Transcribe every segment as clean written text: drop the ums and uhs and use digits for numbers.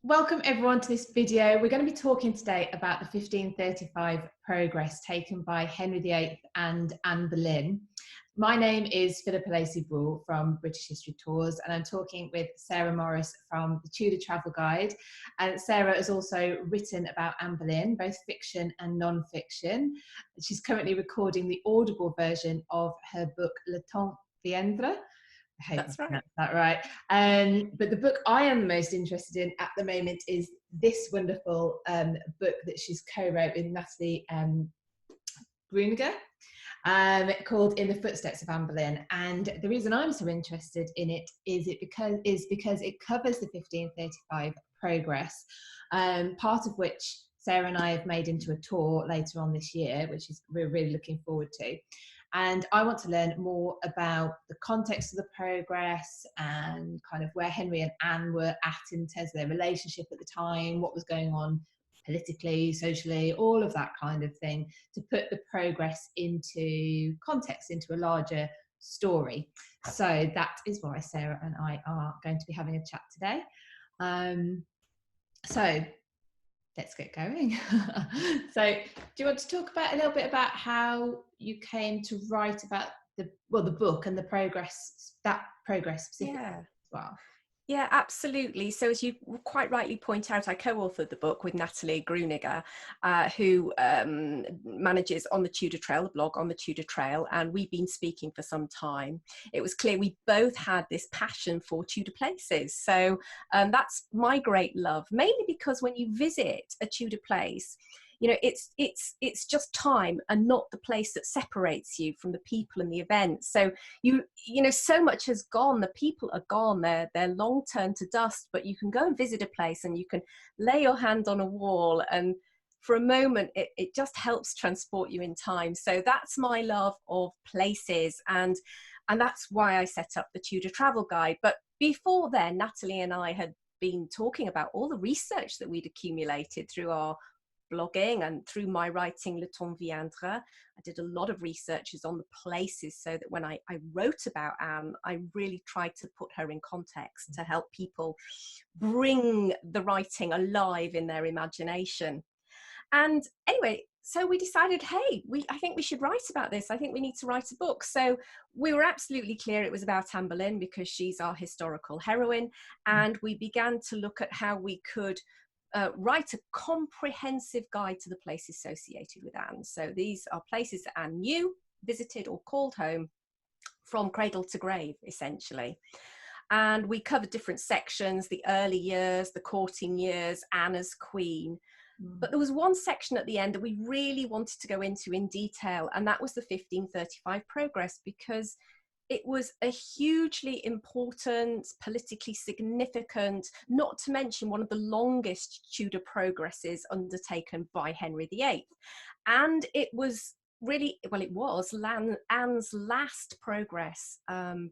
Welcome everyone to this video. We're going to be talking today about the 1535 progress taken by Henry VIII and Anne Boleyn. My name is Philippa Brewell from British History Tours, and I'm talking with Sarah Morris from the Tudor Travel Guide. And Sarah has also written about Anne Boleyn, both fiction and non-fiction. She's currently recording the audible version of her book Le Temps Viendra. I hope That's right. That right. But the book I am the most interested in at the moment is this wonderful book that she's co-wrote with Natalie Grueniger, called In the Footsteps of Anne Boleyn. And the reason I'm so interested in it is because it covers the 1535 progress, part of which Sarah and I have made into a tour later on this year, which we're really looking forward to. And I want to learn more about the context of the progress and kind of where Henry and Anne were at in terms of their relationship at the time, what was going on politically, socially, all of that kind of thing, to put the progress into context, into a larger story. So that is why Sarah and I are going to be having a chat today. So let's get going. So do you want to talk about a little bit about how you came to write about the book and the progress, that progress specifically as well? Yeah, absolutely. So as you quite rightly point out, I co-authored the book with Natalie Grueniger, who manages On the Tudor Trail, the blog On the Tudor Trail, and we've been speaking for some time. It was clear we both had this passion for Tudor places. So that's my great love, mainly because when you visit a Tudor place, you know, it's just time and not the place that separates you from the people and the events. So you know, so much has gone. The people are gone. They're long turned to dust. But you can go and visit a place and you can lay your hand on a wall, and for a moment, it just helps transport you in time. So that's my love of places, and that's why I set up the Tudor Travel Guide. But before then, Natalie and I had been talking about all the research that we'd accumulated through our blogging and through my writing Le Temps Viendra. I did a lot of researches on the places so that when I wrote about Anne, I really tried to put her in context to help people bring the writing alive in their imagination. And anyway, so we decided, hey, I think we should write about this. I think we need to write a book. So we were absolutely clear it was about Anne Boleyn because she's our historical heroine. And we began to look at how we could write a comprehensive guide to the places associated with Anne. So these are places that Anne knew, visited or called home from cradle to grave, essentially. And we covered different sections: the early years, the courting years, Anne as queen. But there was one section at the end that we really wanted to go into in detail, and that was the 1535 progress, because it was a hugely important, politically significant, not to mention one of the longest Tudor progresses undertaken by Henry VIII. And it was really, well, it was Anne's last progress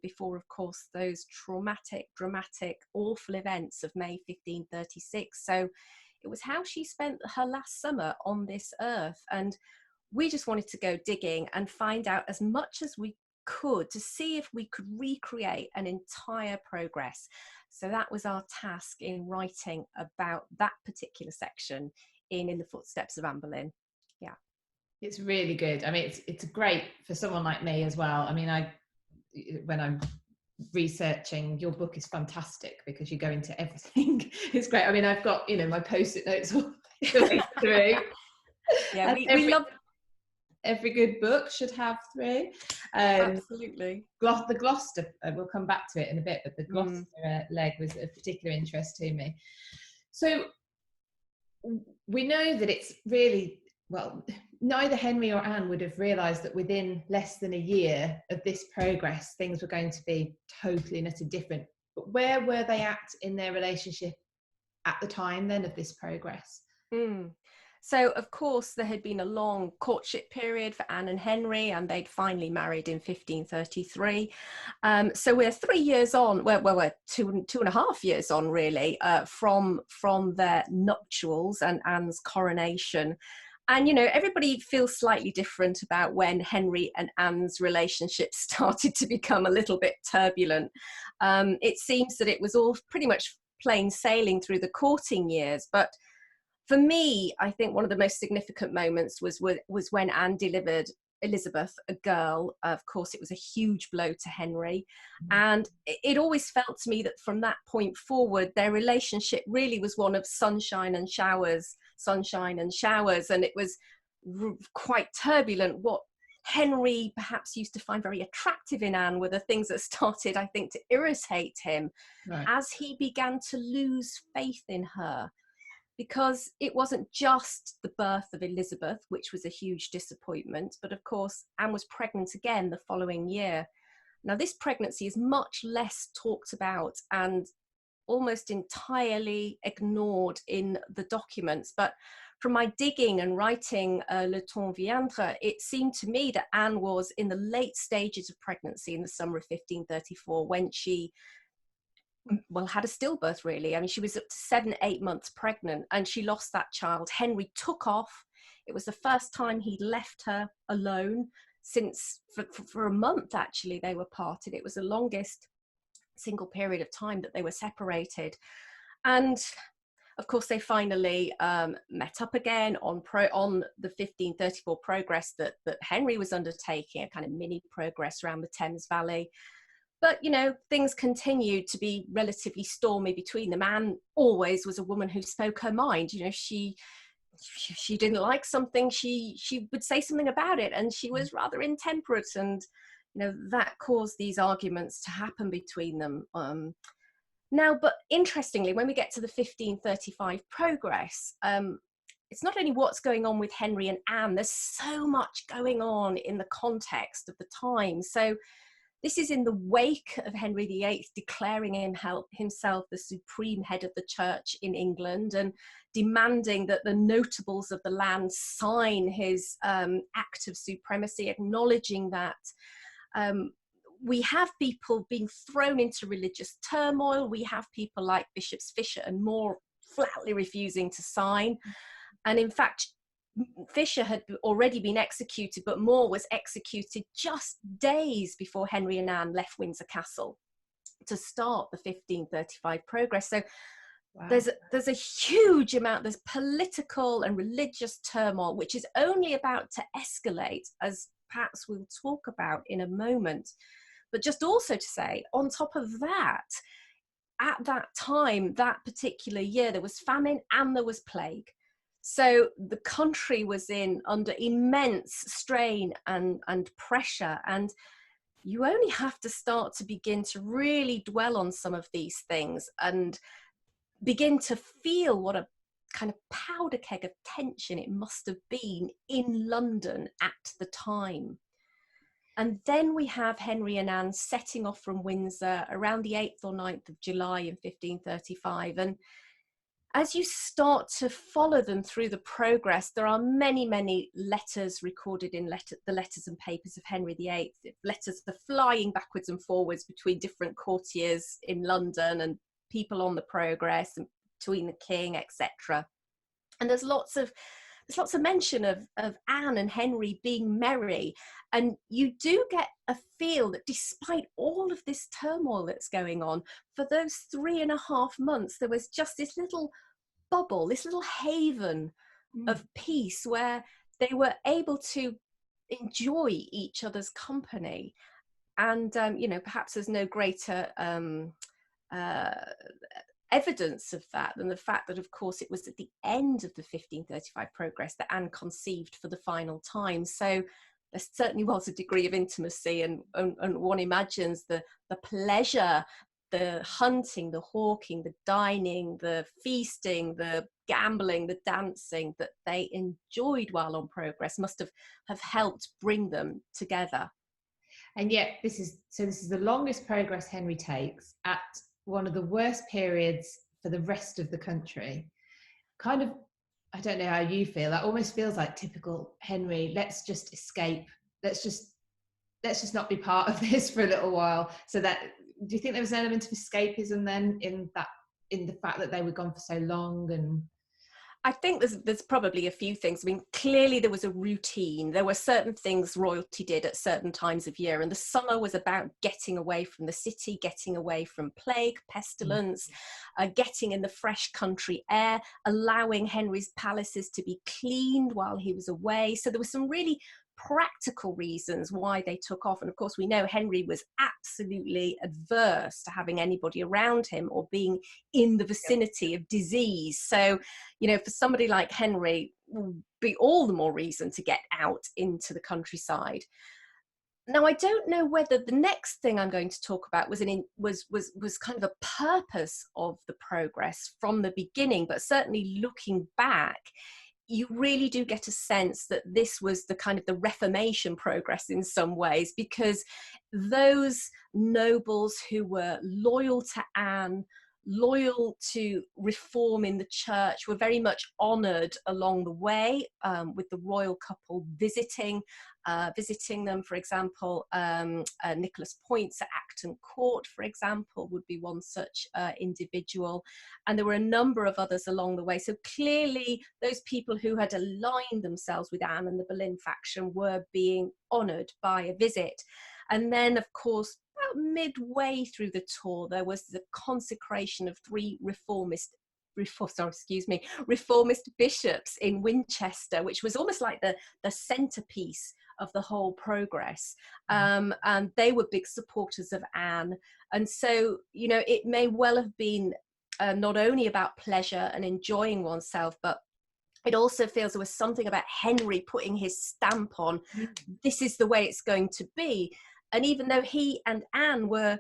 before, of course, those traumatic, dramatic, awful events of May 1536. So it was how she spent her last summer on this earth. And we just wanted to go digging and find out as much as we could to see if we could recreate an entire progress. So that was our task in writing about that particular section in the Footsteps of Anne Boleyn. Yeah, it's really good. I mean, it's great for someone like me as well. I mean, when I'm researching, your book is fantastic because you go into everything. It's great. I mean, I've got, you know, my post-it notes all the way through. Yeah, we love. Every good book should have three. Absolutely. The Gloucester, we'll come back to it in a bit, but the Gloucester leg was of particular interest to me. So we know that it's really, well, neither Henry or Anne would have realised that within less than a year of this progress, things were going to be totally and utterly different. But where were they at in their relationship at the time then of this progress? So, of course, there had been a long courtship period for Anne and Henry, and they'd finally married in 1533. So we're 3 years on, we're two and a half years on, really, from their nuptials and Anne's coronation. And, you know, everybody feels slightly different about when Henry and Anne's relationship started to become a little bit turbulent. It seems that it was all pretty much plain sailing through the courting years. But for me, I think one of the most significant moments was when Anne delivered Elizabeth, a girl. Of course, it was a huge blow to Henry. And it always felt to me that from that point forward, their relationship really was one of sunshine and showers. And it was quite turbulent. What Henry perhaps used to find very attractive in Anne were the things that started, I think, to irritate him as he began to lose faith in her. Because it wasn't just the birth of Elizabeth, which was a huge disappointment, but of course, Anne was pregnant again the following year. Now, this pregnancy is much less talked about and almost entirely ignored in the documents. But from my digging and writing Le Temps Viendra, it seemed to me that Anne was in the late stages of pregnancy in the summer of 1534 when she had a stillbirth, really. I mean, she was up to 7-8 months pregnant and she lost that child. Henry took off. It was the first time he'd left her alone since, for a month, actually, they were parted. It was the longest single period of time that they were separated. And of course, they finally met up again on the 1534 progress that Henry was undertaking, a kind of mini progress around the Thames Valley. But, you know, things continued to be relatively stormy between them. Anne always was a woman who spoke her mind. You know, she didn't like something, she would say something about it, and she was rather intemperate, and, you know, that caused these arguments to happen between them. Now, but interestingly, when we get to the 1535 progress, it's not only what's going on with Henry and Anne, there's so much going on in the context of the time. So this is in the wake of Henry VIII declaring himself the supreme head of the church in England and demanding that the notables of the land sign his act of supremacy, acknowledging that. We have people being thrown into religious turmoil. We have people like Bishops Fisher and More flatly refusing to sign. And in fact, Fisher had already been executed, but More was executed just days before Henry and Anne left Windsor Castle to start the 1535 progress. So there's a huge amount, there's political and religious turmoil, which is only about to escalate, as perhaps we'll talk about in a moment. But just also to say, on top of that, at that time, that particular year, there was famine and there was plague. So the country was under immense strain and pressure. And you only have to start to begin to really dwell on some of these things and begin to feel what a kind of powder keg of tension it must have been in London at the time. And then we have Henry and Anne setting off from Windsor around the 8th or 9th of July in 1535. And as you start to follow them through the progress, there are many, many letters recorded in the letters and papers of Henry VIII. Letters are flying backwards and forwards between different courtiers in London and people on the progress and between the king, etc. And there's lots of mention of Anne and Henry being merry. And you do get a feel that despite all of this turmoil that's going on, for those 3.5 months, there was just this little bubble, this little haven of peace where they were able to enjoy each other's company. And, you know, perhaps there's no greater evidence of that than the fact that, of course, it was at the end of the 1535 progress that Anne conceived for the final time. So there certainly was a degree of intimacy, and one imagines the pleasure, the hunting, the hawking, the dining, the feasting, the gambling, the dancing that they enjoyed while on progress must have helped bring them together. And yet this is the longest progress Henry takes at one of the worst periods for the rest of the country. Kind of, I don't know how you feel, that almost feels like typical Henry, let's just escape, let's just not be part of this for a little while. So that, do you think there was an element of escapism then in the fact that they were gone for so long? And I think there's probably a few things. I mean, clearly there was a routine. There were certain things royalty did at certain times of year, and the summer was about getting away from the city, getting away from plague, pestilence, getting in the fresh country air, allowing Henry's palaces to be cleaned while he was away. So there were some really practical reasons why they took off. And of course, we know Henry was absolutely adverse to having anybody around him or being in the vicinity of disease. So, you know, for somebody like Henry, would be all the more reason to get out into the countryside. Now, I don't know whether the next thing I'm going to talk about was kind of a purpose of the progress from the beginning, but certainly looking back, you really do get a sense that this was the kind of the Reformation progress in some ways, because those nobles who were loyal to Anne, loyal to reform in the church, were very much honoured along the way, with the royal couple visiting them. For example, Nicholas Poyntz at Acton Court, for example, would be one such individual. And there were a number of others along the way. So clearly those people who had aligned themselves with Anne and the Boleyn faction were being honoured by a visit. And then, of course, about midway through the tour, there was the consecration of 3 reformist bishops in Winchester, which was almost like the centerpiece of the whole progress. And they were big supporters of Anne. And so, you know, it may well have been not only about pleasure and enjoying oneself, but it also feels there was something about Henry putting his stamp on, this is the way it's going to be. And even though he and Anne were,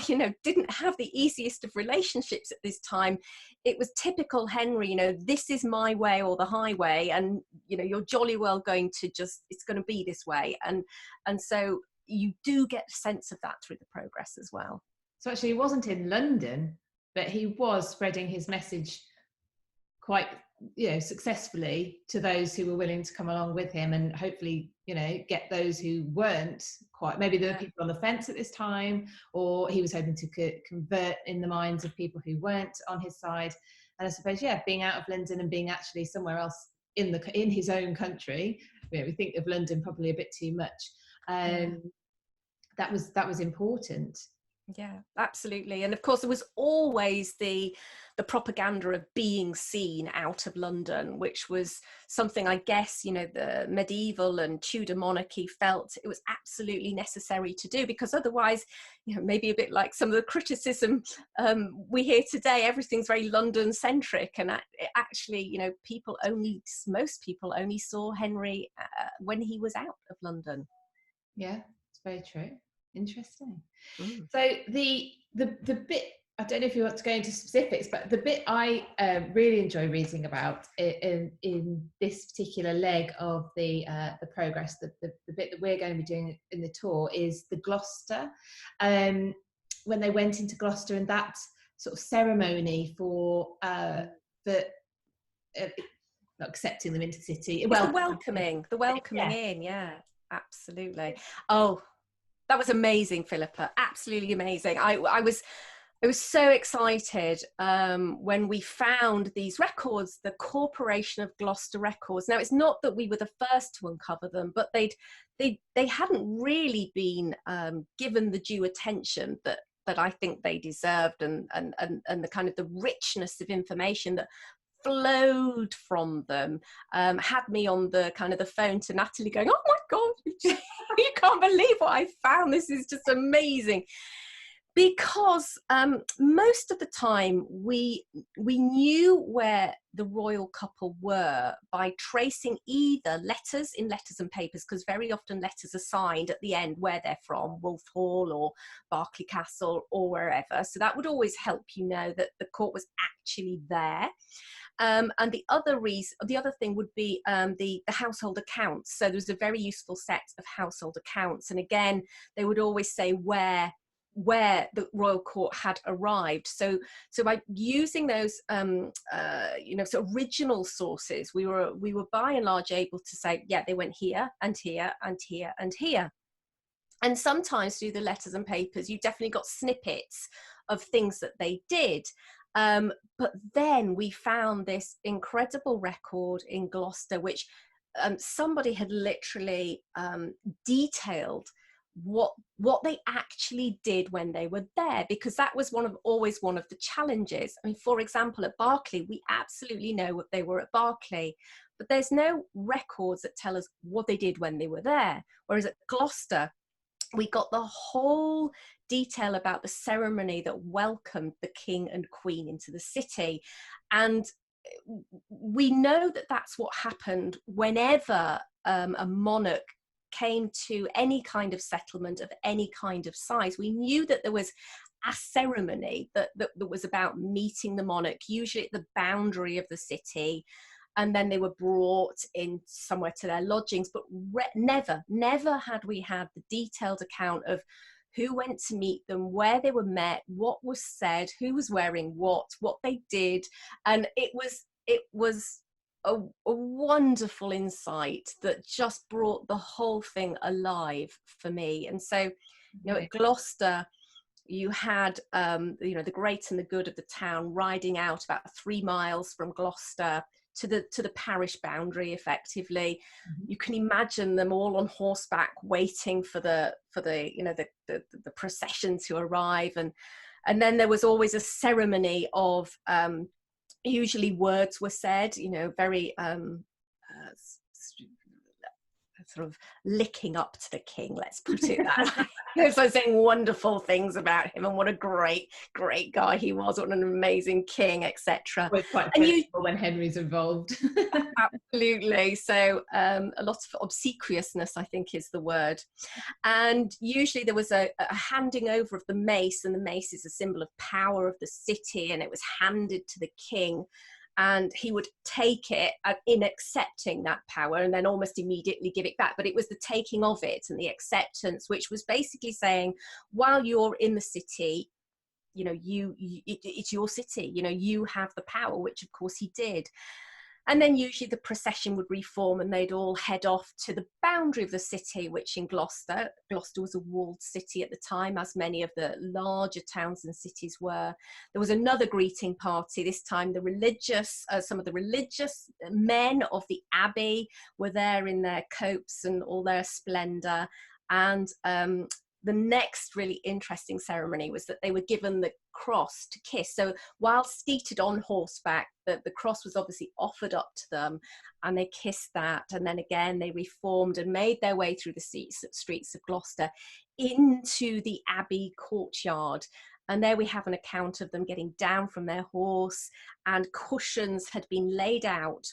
you know, didn't have the easiest of relationships at this time, it was typical Henry, you know, this is my way or the highway, and, you know, you're jolly well going to just, it's going to be this way. And so you do get a sense of that through the progress as well. So actually he wasn't in London, but he was spreading his message quite, you know, successfully to those who were willing to come along with him, and hopefully, you know, get those who weren't quite, maybe there were people on the fence at this time, or he was hoping to convert in the minds of people who weren't on his side. And I suppose, yeah, being out of London and being actually somewhere else in his own country, you know, we think of London probably a bit too much. That was important. Yeah, absolutely. And of course, there was always the propaganda of being seen out of London, which was something, I guess, you know, the medieval and Tudor monarchy felt it was absolutely necessary to do, because otherwise, you know, maybe a bit like some of the criticism we hear today, everything's very London centric. And actually, you know, most people only saw Henry when he was out of London. Yeah, it's very true. Interesting. So the bit, I don't know if you want to go into specifics, but the bit I really enjoy reading about in this particular leg of the progress, the bit that we're going to be doing in the tour, is the Gloucester. When they went into Gloucester, and that sort of ceremony for not accepting them into the city. Well, the welcoming in, yeah, absolutely. Oh, that was amazing, Philippa. Absolutely amazing. I was so excited when we found these records, the Corporation of Gloucester records. Now, it's not that we were the first to uncover them, but they hadn't really been given the due attention that I think they deserved, and the kind of the richness of information that flowed from them had me on the kind of the phone to Natalie going, oh my God, you can't believe what I found. This is just amazing. Because most of the time we knew where the royal couple were by tracing either letters in Letters and Papers, because very often letters are signed at the end where they're from, Wolf Hall or Berkeley Castle or wherever. So that would always help you know that the court was actually there. And the other thing would be the household accounts. So there was a very useful set of household accounts, and again they would always say where the royal court had arrived. So by using those you know, sort of original sources, we were by and large able to say, yeah, they went here and here and here and here. And sometimes through the Letters and Papers, you definitely got snippets of things that they did. But then we found this incredible record in Gloucester, which somebody had literally detailed what they actually did when they were there, because that was always one of the challenges. I mean, for example, at Berkeley, we absolutely know what they were at Berkeley, but there's no records that tell us what they did when they were there. Whereas at Gloucester, we got the whole detail about the ceremony that welcomed the king and queen into the city. And we know that that's what happened whenever a monarch came to any kind of settlement of any kind of size. We knew that there was a ceremony that was about meeting the monarch, usually at the boundary of the city, and then they were brought in somewhere to their lodgings. But never had we had the detailed account of who went to meet them, where they were met, what was said, who was wearing what they did. And it was a wonderful insight that just brought the whole thing alive for me. And so, at Gloucester, you had the great and the good of the town riding out about 3 miles from Gloucester to the parish boundary, effectively. You can imagine them all on horseback waiting for the procession to arrive, and then there was always a ceremony of usually words were said, very sort of licking up to the king, let's put it that way. So saying wonderful things about him and what a great guy he was, what an amazing king, etc. It's quite painful when Henry's involved. Absolutely. So a lot of obsequiousness, I think, is the word. And usually there was a handing over of the mace, and the mace is a symbol of power of the city, and it was handed to the king. And he would take it in accepting that power and then almost immediately give it back. But it was the taking of it and the acceptance, which was basically saying, while you're in the city, it's your city, you have the power, which of course he did. And then usually the procession would reform and they'd all head off to the boundary of the city, which in Gloucester was a walled city at the time, as many of the larger towns and cities were. There was another greeting party. This time some of the religious men of the abbey were there in their copes and all their splendour. And the next really interesting ceremony was that they were given the cross to kiss. So while seated on horseback, the cross was obviously offered up to them, and they kissed that. And then again, they reformed and made their way through the streets of Gloucester into the abbey courtyard. And there we have an account of them getting down from their horse, and cushions had been laid out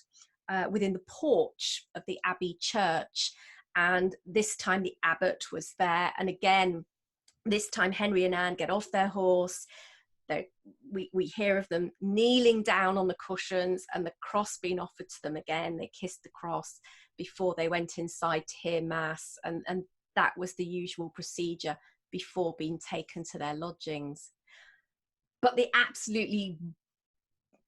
within the porch of the abbey church. And this time the abbot was there. And again, this time Henry and Anne get off their horse. We hear of them kneeling down on the cushions and the cross being offered to them again. They kissed the cross before they went inside to hear mass. And that was the usual procedure before being taken to their lodgings. But the absolutely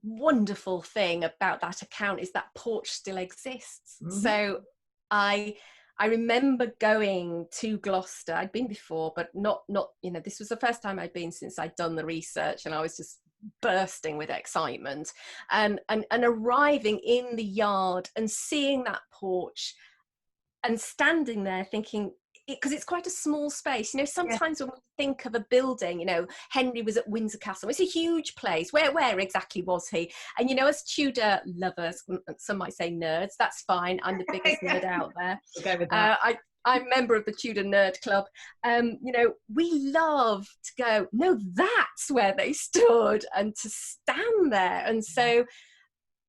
wonderful thing about that account is that porch still exists. Mm-hmm. So I remember going to Gloucester. I'd been before, but not, this was the first time I'd been since I'd done the research, and I was just bursting with excitement and arriving in the yard and seeing that porch and standing there thinking, because it's quite a small space. Sometimes when we think of a building, Henry was at Windsor Castle. It's a huge place. Where exactly was he? And, as Tudor lovers, some might say nerds, that's fine. I'm the biggest nerd out there. We'll go with that. I'm a member of the Tudor Nerd Club. We love to go, no, that's where they stood, and to stand there. And so,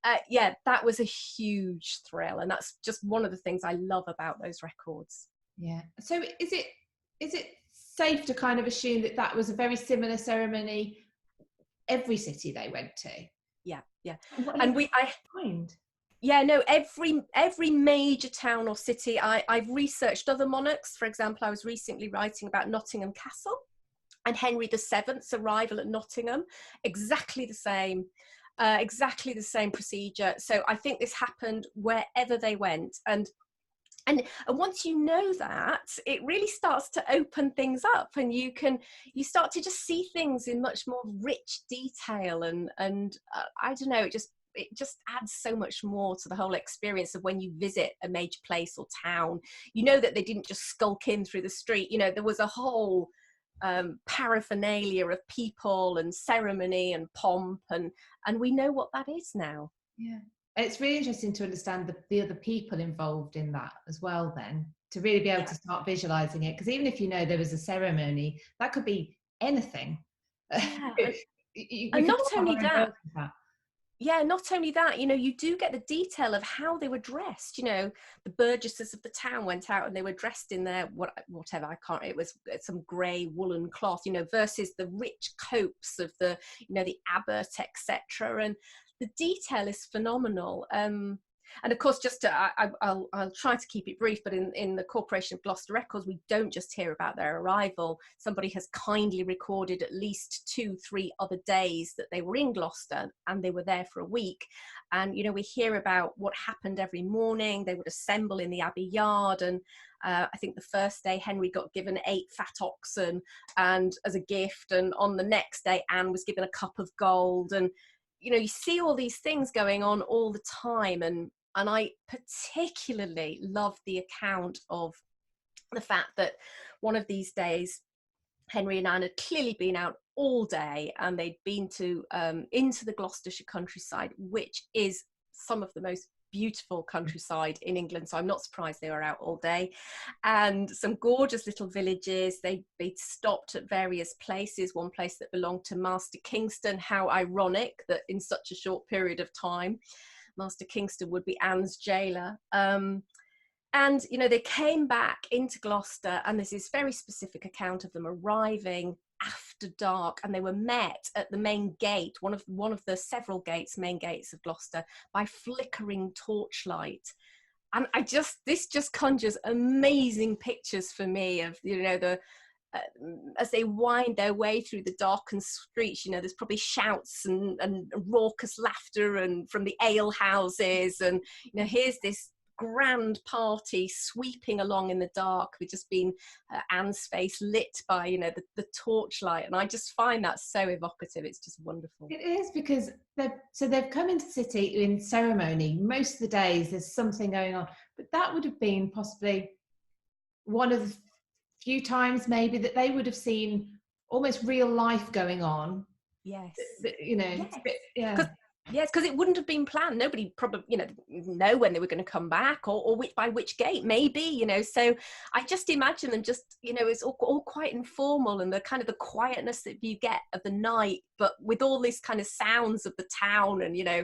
that was a huge thrill. And that's just one of the things I love about those records. Yeah. So is it safe to kind of assume that was a very similar ceremony every city they went to? Yeah. And every major town or city. I've researched other monarchs. For example, I was recently writing about Nottingham Castle and Henry VII's arrival at Nottingham. Exactly the same procedure. So I think this happened wherever they went. And And once you know that, it really starts to open things up, and you start to just see things in much more rich detail, and I don't know, it just adds so much more to the whole experience of when you visit a major place or town. You know that they didn't just skulk in through the street. You know, there was a whole paraphernalia of people and ceremony and pomp, and we know what that is now. Yeah. It's really interesting to understand the other people involved in that as well, then, to really be able to start visualizing it. Because even if you know there was a ceremony, that could be anything. Yeah. And not only that, not only that, you know, you do get the detail of how they were dressed. You know, the burgesses of the town went out and they were dressed in their whatever, it was some grey woolen cloth, you know, versus the rich copes of the, you know, the abbot, etc. And the detail is phenomenal. And of course, just I'll try to keep it brief, but in the Corporation of Gloucester Records, we don't just hear about their arrival. Somebody has kindly recorded at least 2-3 other days that they were in Gloucester, and they were there for a week. And, you know, we hear about what happened every morning. They would assemble in the Abbey yard, and I think the first day Henry got given 8 fat oxen and as a gift, and on the next day Anne was given a cup of gold. And you know, you see all these things going on all the time, and I particularly love the account of the fact that one of these days Henry and Anne had clearly been out all day, and they'd been to into the Gloucestershire countryside, which is some of the most beautiful countryside in England, so I'm not surprised they were out all day. And some gorgeous little villages. They'd stopped at various places, one place that belonged to Master Kingston. How ironic that in such a short period of time Master Kingston would be Anne's jailer. And you know, they came back into Gloucester, and there's this very specific account of them arriving after dark, and they were met at the main gate, one of the several main gates of Gloucester, by flickering torchlight. And this just conjures amazing pictures for me of, you know, as they wind their way through the darkened streets. You know, there's probably shouts and raucous laughter and from the ale houses, and you know, here's this grand party sweeping along in the dark, with just been Anne's face lit by, you know, the torchlight. And I just find that so evocative. It's just wonderful. It is, because they've come into the city in ceremony. Most of the days there's something going on, but that would have been possibly one of the few times maybe that they would have seen almost real life going on. Yes. You know, yes. Yes, because it wouldn't have been planned. Nobody probably, you know when they were going to come back, or by which gate, maybe, you know. So I just imagine them just, you know, it's all quite informal, and the kind of the quietness that you get of the night, but with all these kind of sounds of the town, and, you know,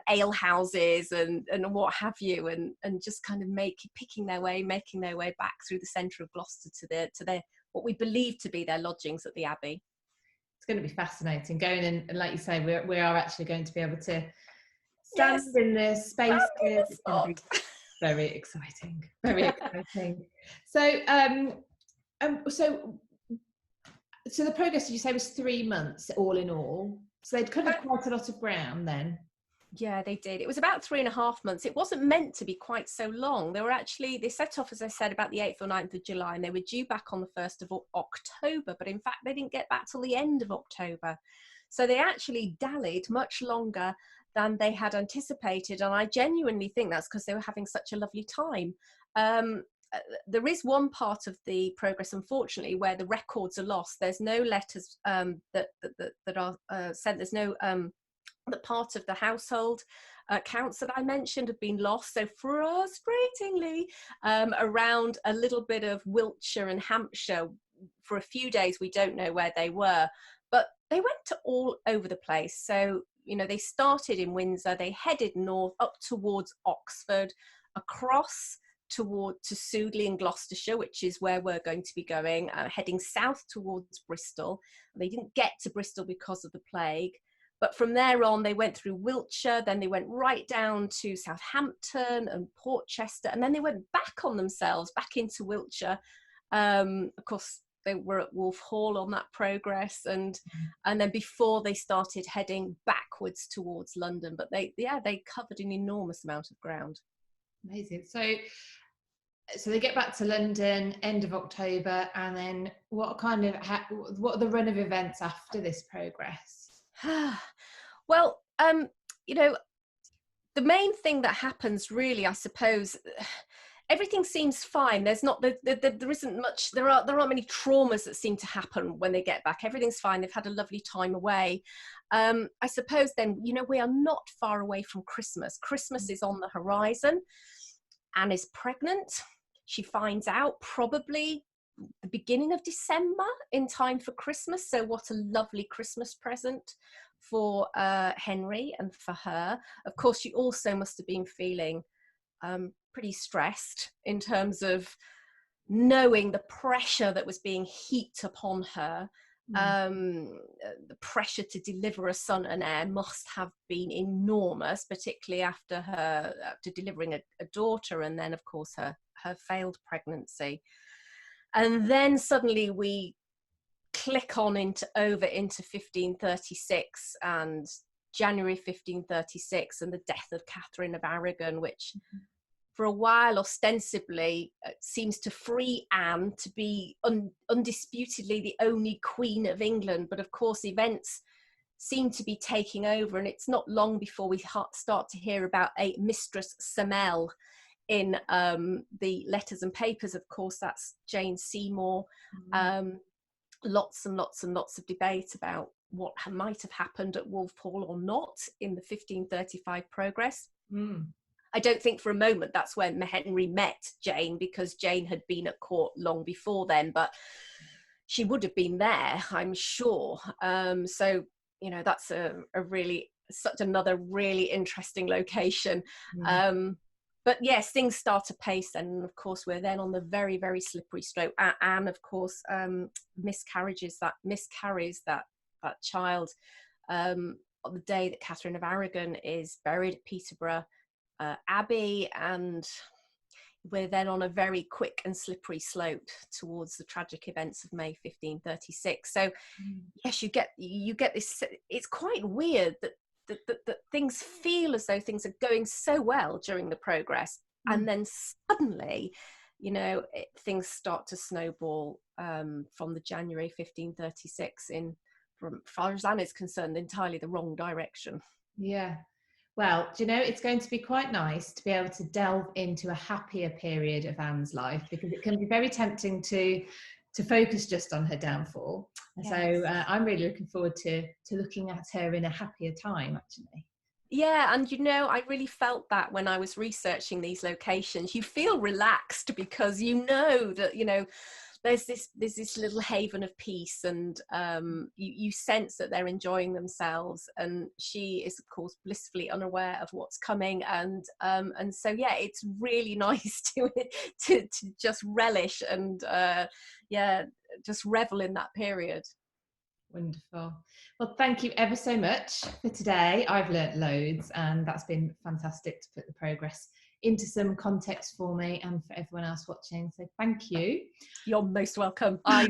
ale houses and what have you, and just kind of making their way back through the centre of Gloucester to their what we believe to be their lodgings at the Abbey. It's going to be fascinating going in, and like you say, we are actually going to be able to stand in the space. It's going to be very exciting, very exciting. So so the progress, did you say, was 3 months all in all? So they'd covered quite a lot of ground then. Yeah, they did. It was about 3.5 months. It wasn't meant to be quite so long. They set off, as I said, about the 8th or 9th of July, and they were due back on the 1st of October. But in fact, they didn't get back till the end of October. So they actually dallied much longer than they had anticipated. And I genuinely think that's because they were having such a lovely time. There is one part of the progress, unfortunately, where the records are lost. There's no letters that are sent. There's no the part of the household accounts that I mentioned have been lost. So frustratingly, around a little bit of Wiltshire and Hampshire, for a few days we don't know where they were, but they went to all over the place. So, you know, they started in Windsor, they headed north up towards Oxford, across to Sudeley in Gloucestershire, which is where we're going to be going, heading south towards Bristol. They didn't get to Bristol because of the plague. But from there on, they went through Wiltshire, then they went right down to Southampton and Portchester, and then they went back on themselves, back into Wiltshire. Of course, they were at Wolf Hall on that progress, and then before they started heading backwards towards London. But they covered an enormous amount of ground. Amazing. So so they get back to London end of October, and then what are the run of events after this progress? Well, you know, the main thing that happens really, I suppose, everything seems fine. There's not, there isn't much, there aren't many traumas that seem to happen when they get back. Everything's fine. They've had a lovely time away. I suppose then, you know, we are not far away from Christmas. Christmas is on the horizon. Anne is pregnant. She finds out probably the beginning of December, in time for Christmas. So what a lovely Christmas present for Henry and for her. Of course, she also must have been feeling pretty stressed in terms of knowing the pressure that was being heaped upon her. The pressure to deliver a son and heir must have been enormous, particularly after delivering a daughter, and then of course her failed pregnancy. And then suddenly we click on into 1536 and January 1536 and the death of Catherine of Aragon, which for a while ostensibly seems to free Anne to be undisputedly the only Queen of England. But of course events seem to be taking over, and it's not long before we start to hear about a Mistress Samel in the letters and papers. Of course, that's Jane Seymour. Lots and lots and lots of debate about what might have happened at Wolfhall or not in the 1535 progress. I don't think for a moment that's when Henry met Jane, because Jane had been at court long before then, but she would have been there, I'm sure. So, you know, that's such another really interesting location. But yes, things start to pace, and of course we're then on the very, very slippery slope. Anne, of course, miscarries that child on the day that Catherine of Aragon is buried at Peterborough Abbey, and we're then on a very quick and slippery slope towards the tragic events of May 1536. So yes, you get this. It's quite weird that things feel as though things are going so well during the progress, and then suddenly, you know, things start to snowball from the January 1536 in, from far as Anne is concerned, entirely the wrong direction. Yeah. Well, do you know, it's going to be quite nice to be able to delve into a happier period of Anne's life, because it can be very tempting to focus just on her downfall. Yes. So I'm really looking forward to looking at her in a happier time, actually. Yeah, and you know, I really felt that when I was researching these locations. You feel relaxed because you know that, you know, there's this little haven of peace, and you sense that they're enjoying themselves, and she is of course blissfully unaware of what's coming, and so yeah, it's really nice to just relish and just revel in that period. Wonderful. Well, thank you ever so much for today. I've learnt loads, and that's been fantastic to put the progress into some context for me and for everyone else watching. So thank you. You're most welcome. I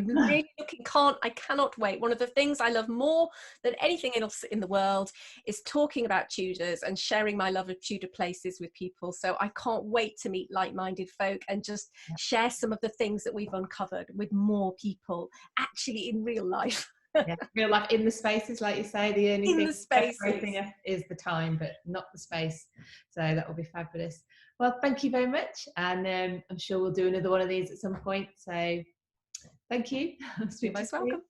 cannot wait. One of the things I love more than anything else in the world is talking about Tudors and sharing my love of Tudor places with people. So I can't wait to meet like-minded folk and just share some of the things that we've uncovered with more people, actually in real life. Yeah, real life, in the spaces, like you say. The only thing separating us is the time, but not the space. So that will be fabulous. Well, thank you very much, and I'm sure we'll do another one of these at some point. So thank you. You're most welcome.